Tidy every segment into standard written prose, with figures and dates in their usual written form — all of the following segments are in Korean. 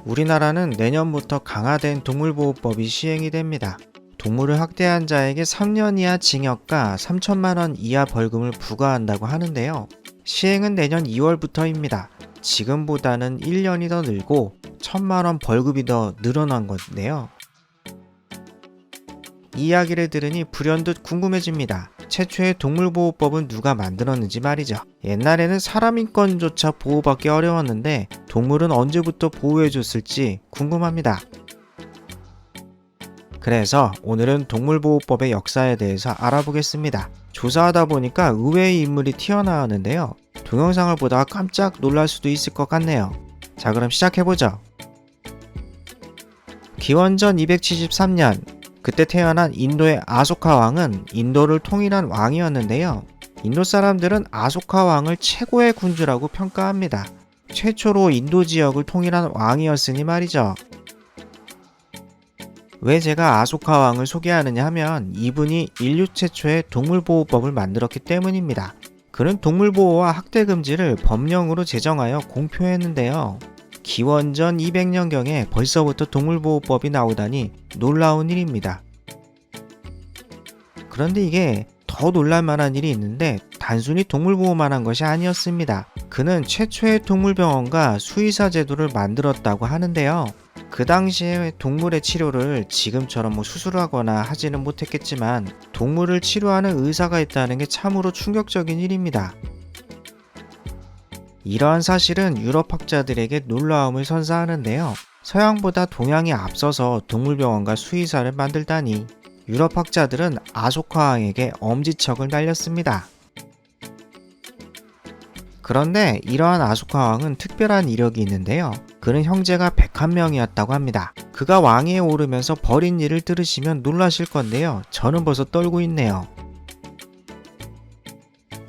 우리나라는 내년부터 강화된 동물보호법이 시행이 됩니다. 동물을 학대한 자에게 3년 이하 징역과 3천만 원 이하 벌금을 부과한다고 하는데요. 시행은 내년 2월부터입니다. 지금보다는 1년이 더 늘고 1천만 원 벌금이 더 늘어난 건데요. 이 이야기를 들으니 불현듯 궁금해집니다. 최초의 동물보호법은 누가 만들었는지 말이죠. 옛날에는 사람 인권조차 보호받기 어려웠는데 동물은 언제부터 보호해줬을지 궁금합니다. 그래서 오늘은 동물보호법의 역사에 대해서 알아보겠습니다. 조사하다 보니까 의외의 인물이 튀어나왔는데요. 동영상을 보다가 깜짝 놀랄 수도 있을 것 같네요. 자, 그럼 시작해보죠. 기원전 273년 그때 태어난 인도의 아소카 왕은 인도를 통일한 왕이었는데요. 인도 사람들은 아소카 왕을 최고의 군주라고 평가합니다. 최초로 인도 지역을 통일한 왕이었으니 말이죠. 왜 제가 아소카 왕을 소개하느냐 하면 이분이 인류 최초의 동물보호법을 만들었기 때문입니다. 그는 동물보호와 학대 금지를 법령으로 제정하여 공표했는데요. 기원전 200년경에 벌써부터 동물보호법이 나오다니 놀라운 일입니다. 그런데 이게 더 놀랄만한 일이 있는데 단순히 동물보호만 한 것이 아니었습니다. 그는 최초의 동물병원과 수의사 제도를 만들었다고 하는데요. 그 당시에 동물의 치료를 지금처럼 수술하거나 하지는 못했겠지만 동물을 치료하는 의사가 있다는 게 참으로 충격적인 일입니다. 이러한 사실은 유럽 학자들에게 놀라움을 선사하는데요. 서양보다 동양이 앞서서 동물병원과 수의사를 만들다니 유럽 학자들은 아소카 왕에게 엄지척을 날렸습니다. 그런데 이러한 아소카 왕은 특별한 이력이 있는데요. 그는 형제가 101명이었다고 합니다. 그가 왕위에 오르면서 벌인 일을 들으시면 놀라실 건데요. 저는 벌써 떨고 있네요.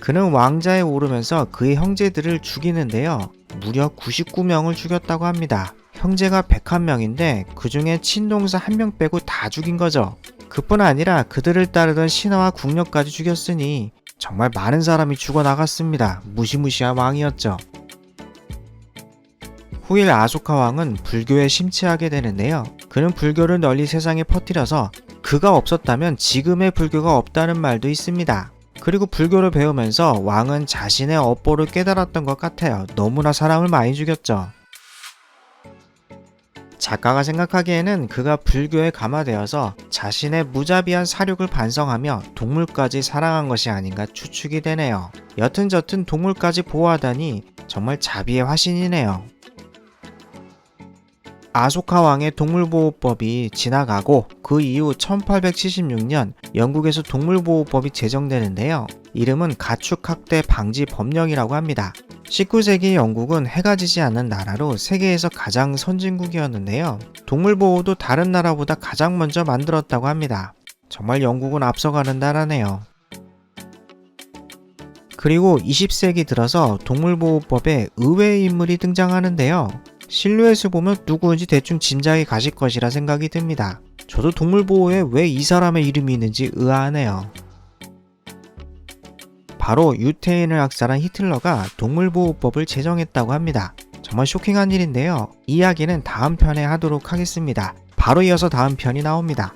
그는 왕자에 오르면서 그의 형제들을 죽이는데요. 무려 99명을 죽였다고 합니다. 형제가 101명인데 그 중에 친동사 1명 빼고 다 죽인 거죠. 그뿐 아니라 그들을 따르던 신하와 궁녀까지 죽였으니 정말 많은 사람이 죽어나갔습니다. 무시무시한 왕이었죠. 후일 아소카 왕은 불교에 심취하게 되는데요. 그는 불교를 널리 세상에 퍼뜨려서 그가 없었다면 지금의 불교가 없다는 말도 있습니다. 그리고 불교를 배우면서 왕은 자신의 업보를 깨달았던 것 같아요. 너무나 사람을 많이 죽였죠. 작가가 생각하기에는 그가 불교에 감화되어서 자신의 무자비한 사륙을 반성하며 동물까지 사랑한 것이 아닌가 추측이 되네요. 여튼저튼 동물까지 보호하다니 정말 자비의 화신이네요. 아소카 왕의 동물보호법이 지나가고 그 이후 1876년 영국에서 동물보호법이 제정되는데요. 이름은 가축학대 방지 법령이라고 합니다. 19세기 영국은 해가 지지 않는 나라로 세계에서 가장 선진국이었는데요. 동물보호도 다른 나라보다 가장 먼저 만들었다고 합니다. 정말 영국은 앞서가는 나라네요. 그리고 20세기 들어서 동물보호법에 의외의 인물이 등장하는데요. 실루엣을 보면 누구인지 대충 짐작이 가실 것이라 생각이 듭니다. 저도 동물보호에 왜 이 사람의 이름이 있는지 의아하네요. 바로 유태인을 학살한 히틀러가 동물보호법을 제정했다고 합니다. 정말 쇼킹한 일인데요. 이야기는 다음 편에 하도록 하겠습니다. 바로 이어서 다음 편이 나옵니다.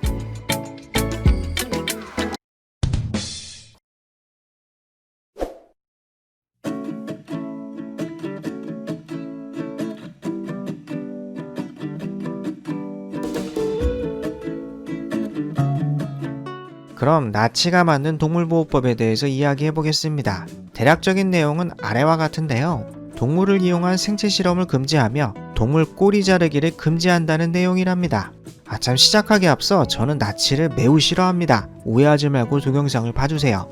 그럼 나치가 만든 동물보호법에 대해서 이야기해 보겠습니다. 대략적인 내용은 아래와 같은데요. 동물을 이용한 생체 실험을 금지하며 동물 꼬리 자르기를 금지한다는 내용이랍니다. 참 시작하기 앞서 저는 나치를 매우 싫어합니다. 오해하지 말고 동영상을 봐주세요.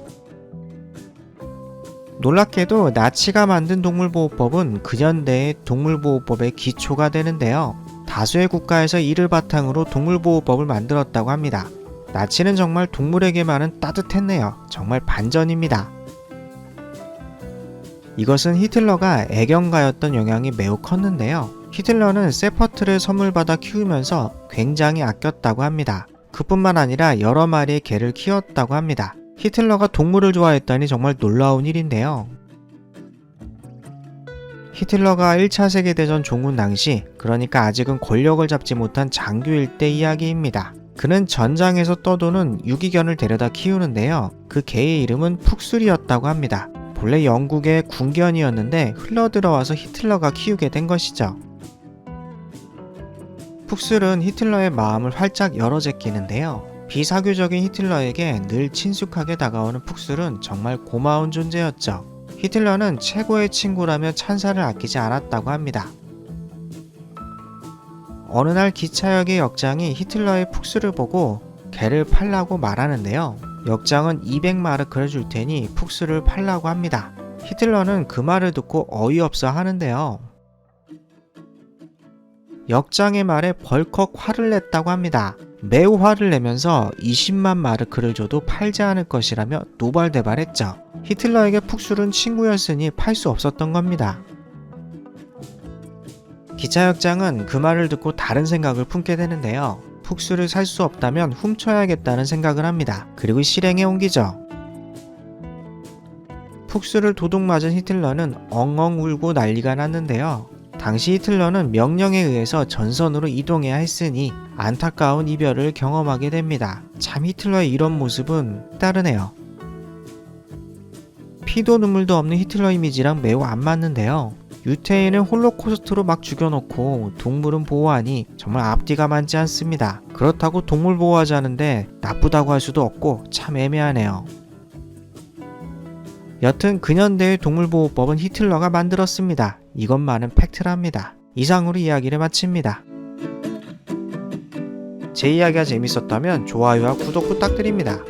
놀랍게도 나치가 만든 동물보호법은 근현대의 동물보호법의 기초가 되는데요. 다수의 국가에서 이를 바탕으로 동물보호법을 만들었다고 합니다. 나치는 정말 동물에게만은 따뜻했네요. 정말 반전입니다. 이것은 히틀러가 애견가였던 영향이 매우 컸는데요. 히틀러는 세퍼트를 선물받아 키우면서 굉장히 아꼈다고 합니다. 그뿐만 아니라 여러 마리의 개를 키웠다고 합니다. 히틀러가 동물을 좋아했다니 정말 놀라운 일인데요. 히틀러가 1차 세계대전 종군 당시, 그러니까 아직은 권력을 잡지 못한 장교일 때 이야기입니다. 그는 전장에서 떠도는 유기견을 데려다 키우는데요. 그 개의 이름은 푹술이었다고 합니다. 본래 영국의 군견이었는데 흘러들어와서 히틀러가 키우게 된 것이죠. 푹술은 히틀러의 마음을 활짝 열어 제끼는데요. 비사교적인 히틀러에게 늘 친숙하게 다가오는 푹술은 정말 고마운 존재였죠. 히틀러는 최고의 친구라며 찬사를 아끼지 않았다고 합니다. 어느 날 기차역의 역장이 히틀러의 푹술을 보고 개를 팔라고 말하는데요. 역장은 200마르크를 줄 테니 푹술을 팔라고 합니다. 히틀러는 그 말을 듣고 어이없어 하는데요. 역장의 말에 벌컥 화를 냈다고 합니다. 매우 화를 내면서 20만 마르크를 줘도 팔지 않을 것이라며 노발대발했죠. 히틀러에게 푹술은 친구였으니 팔 수 없었던 겁니다. 기차역장은 그 말을 듣고 다른 생각을 품게 되는데요. 푹술을 살 수 없다면 훔쳐야겠다는 생각을 합니다. 그리고 실행에 옮기죠. 푹술을 도둑 맞은 히틀러는 엉엉 울고 난리가 났는데요. 당시 히틀러는 명령에 의해서 전선으로 이동해야 했으니 안타까운 이별을 경험하게 됩니다. 참 히틀러의 이런 모습은 따르네요. 피도 눈물도 없는 히틀러 이미지랑 매우 안 맞는데요. 유태인을 홀로코스트로 막 죽여놓고 동물은 보호하니 정말 앞뒤가 맞지 않습니다. 그렇다고 동물 보호하자는데 나쁘다고 할 수도 없고 참 애매하네요. 여튼 근현대의 동물보호법은 히틀러가 만들었습니다. 이것만은 팩트랍니다. 이상으로 이야기를 마칩니다. 제 이야기가 재밌었다면 좋아요와 구독 부탁드립니다.